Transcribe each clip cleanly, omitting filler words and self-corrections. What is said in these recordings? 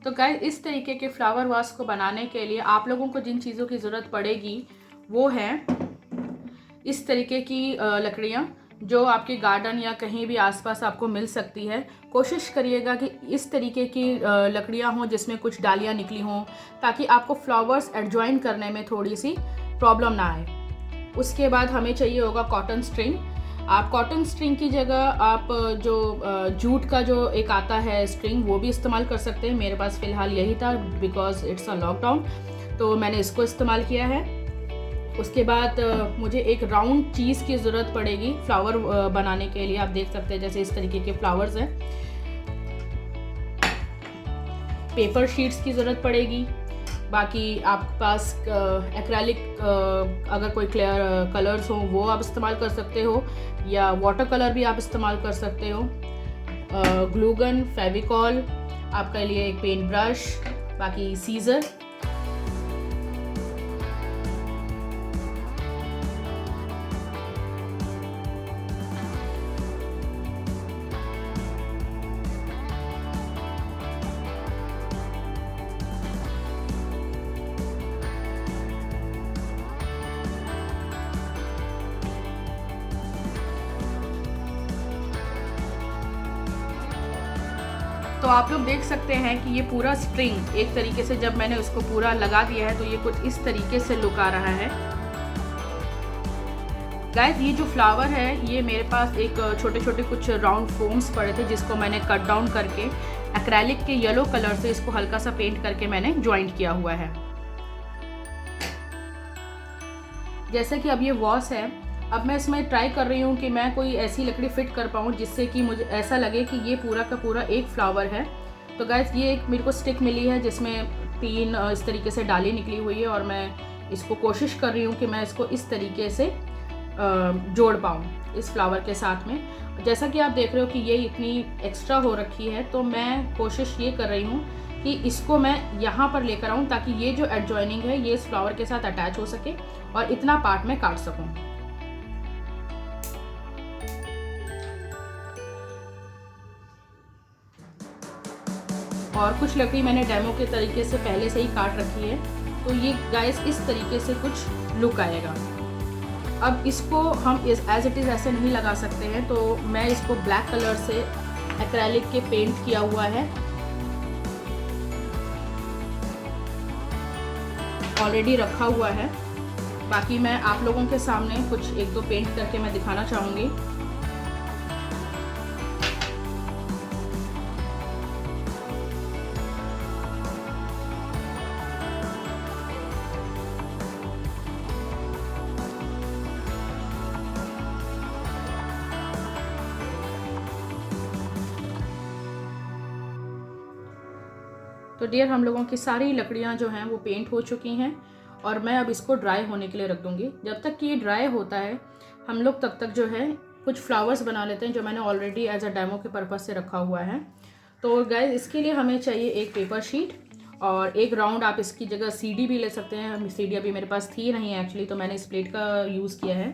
तो गाइस इस तरीके के फ्लावर वास को बनाने के लिए आप लोगों को जिन चीज़ों की ज़रूरत पड़ेगी वो है इस तरीके की लकड़ियाँ जो आपके गार्डन या कहीं भी आसपास आपको मिल सकती है। कोशिश करिएगा कि इस तरीके की लकड़ियाँ हों जिसमें कुछ डालियाँ निकली हों, ताकि आपको फ्लावर्स एडजॉइन करने में थोड़ी सी प्रॉब्लम ना आए। उसके बाद हमें चाहिए होगा कॉटन स्ट्रिंग। आप कॉटन स्ट्रिंग की जगह आप जो जूट का जो एक आता है स्ट्रिंग वो भी इस्तेमाल कर सकते हैं। मेरे पास फ़िलहाल यही था बिकॉज़ इट्स अ लॉकडाउन, तो मैंने इसको इस्तेमाल किया है। उसके बाद मुझे एक राउंड चीज़ की ज़रूरत पड़ेगी फ्लावर बनाने के लिए। आप देख सकते हैं जैसे इस तरीके के फ्लावर्स हैं। पेपर शीट्स की ज़रूरत पड़ेगी। बाकी आपके पास एक्रेलिक अगर कोई क्लियर कलर्स हो वो आप इस्तेमाल कर सकते हो, या वाटर कलर भी आप इस्तेमाल कर सकते हो। ग्लू गन, फेविकॉल, आपके लिए एक पेंट ब्रश, बाकी सीज़र। तो आप लोग देख सकते हैं कि ये पूरा स्ट्रिंग एक तरीके से जब मैंने उसको पूरा लगा दिया है तो ये कुछ इस तरीके से लुक आ रहा है। गाइस ये जो फ्लावर है ये मेरे पास एक छोटे छोटे कुछ राउंड फोम्स पड़े थे जिसको मैंने कट डाउन करके एक्रेलिक के येलो कलर से इसको हल्का सा पेंट करके मैंने ज्वाइंट किया हुआ है। जैसे कि अब ये वॉस है, अब मैं इसमें ट्राई कर रही हूँ कि मैं कोई ऐसी लकड़ी फिट कर पाऊँ जिससे कि मुझे ऐसा लगे कि ये पूरा का पूरा एक फ्लावर है। तो गाइस ये एक मेरे को स्टिक मिली है जिसमें 3 इस तरीके से डाली निकली हुई है, और मैं इसको कोशिश कर रही हूँ कि मैं इसको इस तरीके से जोड़ पाऊँ इस फ्लावर के साथ में। जैसा कि आप देख रहे हो कि ये इतनी एक्स्ट्रा हो रखी है, तो मैं कोशिश ये कर रही हूँ कि इसको मैं यहाँ पर लेकर आऊँ ताकि ये जो एडजॉइनिंग है ये इस फ्लावर के साथ अटैच हो सके और इतना पार्ट में काट सकूँ। और कुछ लकड़ी मैंने डेमो के तरीके से पहले से ही काट रखी है, तो ये गाइस इस तरीके से कुछ लुक आएगा। अब इसको हम एज इट इज़ ऐसे नहीं लगा सकते हैं, तो मैं इसको ब्लैक कलर से एक्रेलिक के पेंट किया हुआ है, ऑलरेडी रखा हुआ है। बाकी मैं आप लोगों के सामने कुछ 1-2 पेंट करके मैं दिखाना चाहूँगी। तो डियर हम लोगों की सारी लकड़ियाँ जो हैं वो पेंट हो चुकी हैं, और मैं अब इसको ड्राई होने के लिए रख दूँगी। जब तक कि ये ड्राई होता है हम लोग तब तक जो है कुछ फ्लावर्स बना लेते हैं जो मैंने ऑलरेडी एज अ डेमो के पर्पज़ से रखा हुआ है। तो गाइस इसके लिए हमें चाहिए एक पेपर शीट और एक राउंड, आप इसकी जगह सीडी भी ले सकते हैं। सीडी अभी मेरे पास थी नहीं एक्चुअली, तो मैंने इस प्लेट का यूज़ किया है।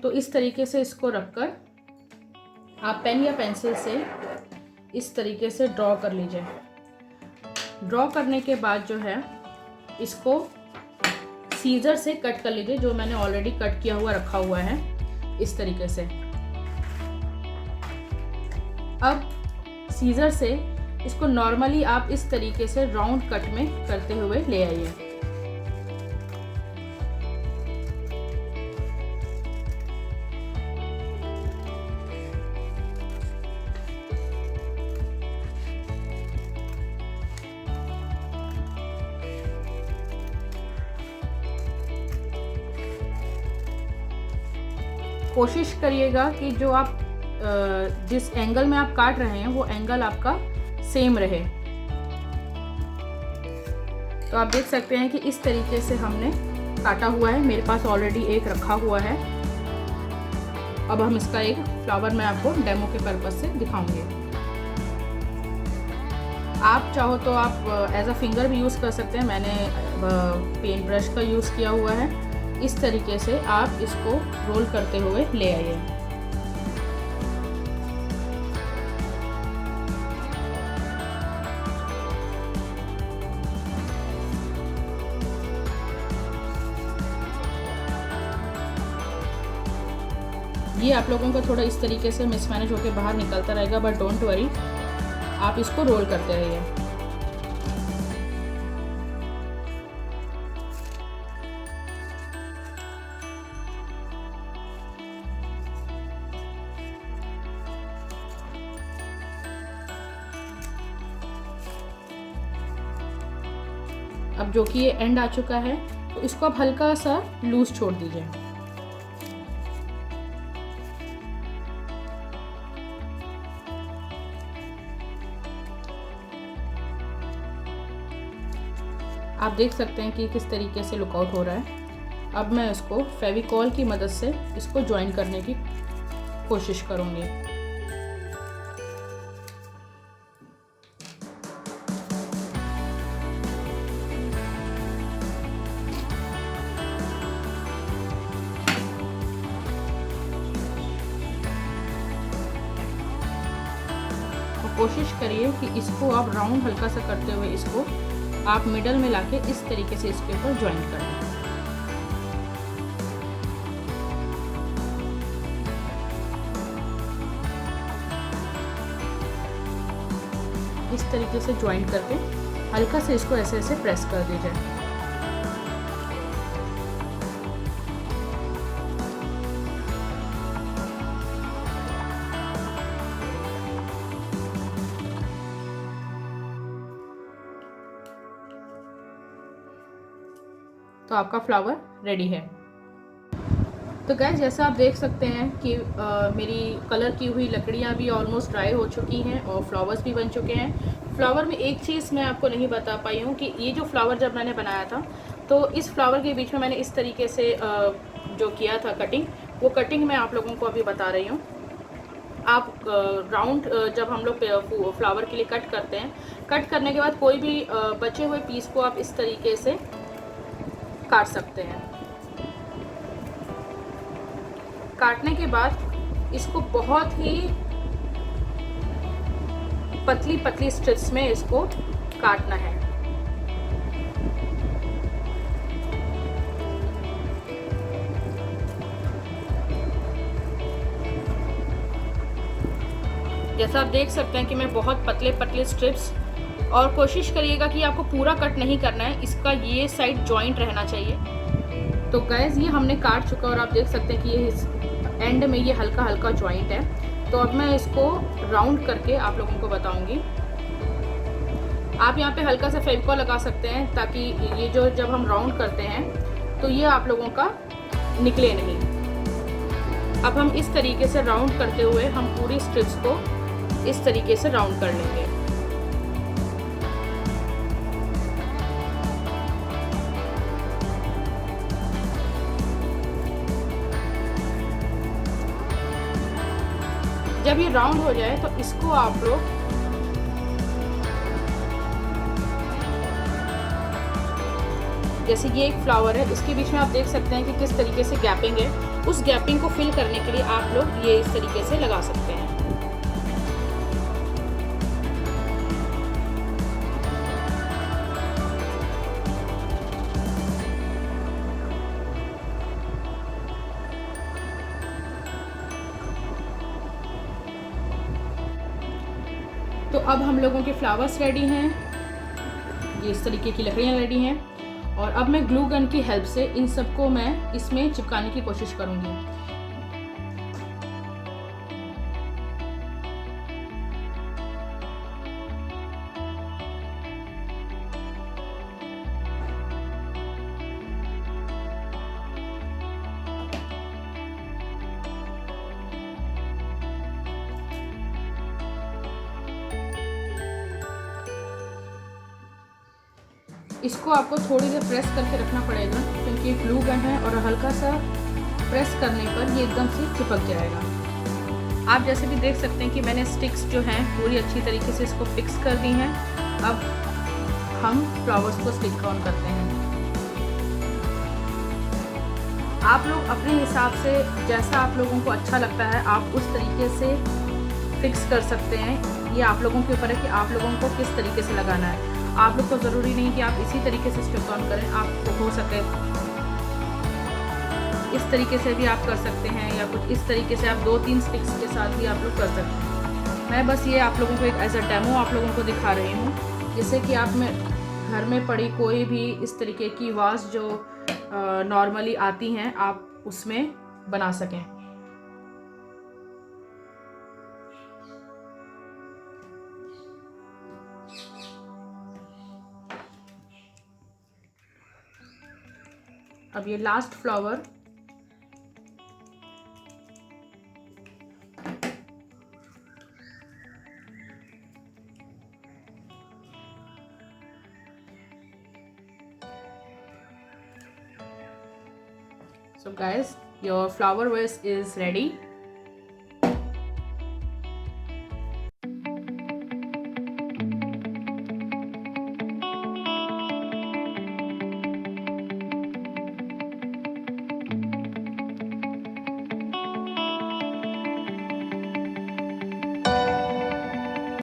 तो इस तरीके से इसको रख कर आप पेन या पेंसिल से इस तरीके से ड्रॉ कर लीजिए। ड्रॉ करने के बाद जो है इसको सीजर से कट कर लीजिए, जो मैंने ऑलरेडी कट किया हुआ रखा हुआ है इस तरीके से। अब सीजर से इसको नॉर्मली आप इस तरीके से राउंड कट में करते हुए ले आइए। कोशिश करिएगा कि जो आप जिस एंगल में आप काट रहे हैं वो एंगल आपका सेम रहे। तो आप देख सकते हैं कि इस तरीके से हमने काटा हुआ है। मेरे पास ऑलरेडी एक रखा हुआ है। अब हम इसका एक फ्लावर मैं आपको डेमो के पर्पज से दिखाऊंगी। आप चाहो तो आप एज अ फिंगर भी यूज़ कर सकते हैं। मैंने पेंट ब्रश का यूज़ किया हुआ है। इस तरीके से आप इसको रोल करते हुए ले आइए। ये आप लोगों का थोड़ा इस तरीके से मिसमैनेज होकर बाहर निकलता रहेगा, बट डोंट वरी, आप इसको रोल करते रहिए। अब जो कि ये एंड आ चुका है, तो इसको आप हल्का सा लूज छोड़ दीजिए। आप देख सकते हैं कि किस तरीके से लुकआउट हो रहा है। अब मैं इसको फेविकॉल की मदद से इसको ज्वाइन करने की कोशिश करूँगी। कोशिश करिए कि इसको आप राउंड हल्का सा करते हुए इसको आप मिडल में लाके इस तरीके से इसके ऊपर ज्वाइन कर लें। इस तरीके से ज्वाइन करके हल्का से इसको ऐसे ऐसे प्रेस कर दीजिए। तो आपका फ्लावर रेडी है। तो गाइस, जैसा आप देख सकते हैं कि मेरी कलर की हुई लकड़ियाँ भी ऑलमोस्ट ड्राई हो चुकी हैं और फ्लावर्स भी बन चुके हैं। फ्लावर में एक चीज़ मैं आपको नहीं बता पाई हूँ कि ये जो फ्लावर जब मैंने बनाया था, तो इस फ्लावर के बीच में मैंने इस तरीके से जो किया था कटिंग, वो कटिंग मैं आप लोगों को अभी बता रही हूँ। आप राउंड जब हम लोग फ्लावर के लिए कट करते हैं, कट करने के बाद कोई भी बचे हुए पीस को आप इस तरीके से काट सकते हैं। काटने के बाद इसको बहुत ही पतली पतली स्ट्रिप्स में इसको काटना है। जैसा आप देख सकते हैं कि मैं बहुत पतले पतले स्ट्रिप्स, और कोशिश करिएगा कि आपको पूरा कट नहीं करना है, इसका ये साइड जॉइंट रहना चाहिए। तो गैस, ये हमने काट चुका और आप देख सकते हैं कि ये एंड में ये हल्का हल्का जॉइंट है। तो अब मैं इसको राउंड करके आप लोगों को बताऊंगी। आप यहाँ पे हल्का सा फेविकॉल लगा सकते हैं ताकि ये जो जब हम राउंड करते हैं तो ये आप लोगों का निकले नहीं। अब हम इस तरीके से राउंड करते हुए हम पूरी स्ट्रिप्स को इस तरीके से राउंड कर लेंगे। जब ये राउंड हो जाए तो इसको आप लोग जैसे ये एक फ्लावर है, इसके बीच में आप देख सकते हैं कि किस तरीके से गैपिंग है। उस गैपिंग को फिल करने के लिए आप लोग ये इस तरीके से लगा सकते हैं। तो अब हम लोगों के फ्लावर्स रेडी हैं, ये इस तरीके की लकड़ियाँ रेडी हैं, और अब मैं ग्लू गन की हेल्प से इन सबको मैं इसमें चिपकाने की कोशिश करूँगी। इसको आपको थोड़ी देर प्रेस करके रखना पड़ेगा क्योंकि ग्लू गन है और हल्का सा प्रेस करने पर ये एकदम से चिपक जाएगा। आप जैसे भी देख सकते हैं कि मैंने स्टिक्स जो हैं पूरी अच्छी तरीके से इसको फिक्स कर दी हैं। अब हम फ्लावर्स को स्टिक ऑन करते हैं। आप लोग अपने हिसाब से जैसा आप लोगों को अच्छा लगता है आप उस तरीके से फिक्स कर सकते हैं। ये आप लोगों के ऊपर है कि आप लोगों को किस तरीके से लगाना है। आप लोग को ज़रूरी नहीं कि आप इसी तरीके से स्टिक ऑन करें, आपको हो सके इस तरीके से भी आप कर सकते हैं, या कुछ इस तरीके से आप 2-3 स्टिक्स के साथ भी आप लोग कर सकते हैं। मैं बस ये आप लोगों को एक एज अ डेमो आप लोगों को दिखा रही हूँ, जिससे कि आप में घर में पड़ी कोई भी इस तरीके की वास जो नॉर्मली आती हैं आप उसमें बना सकें। अब ये last flower So guys, your flower vase is ready.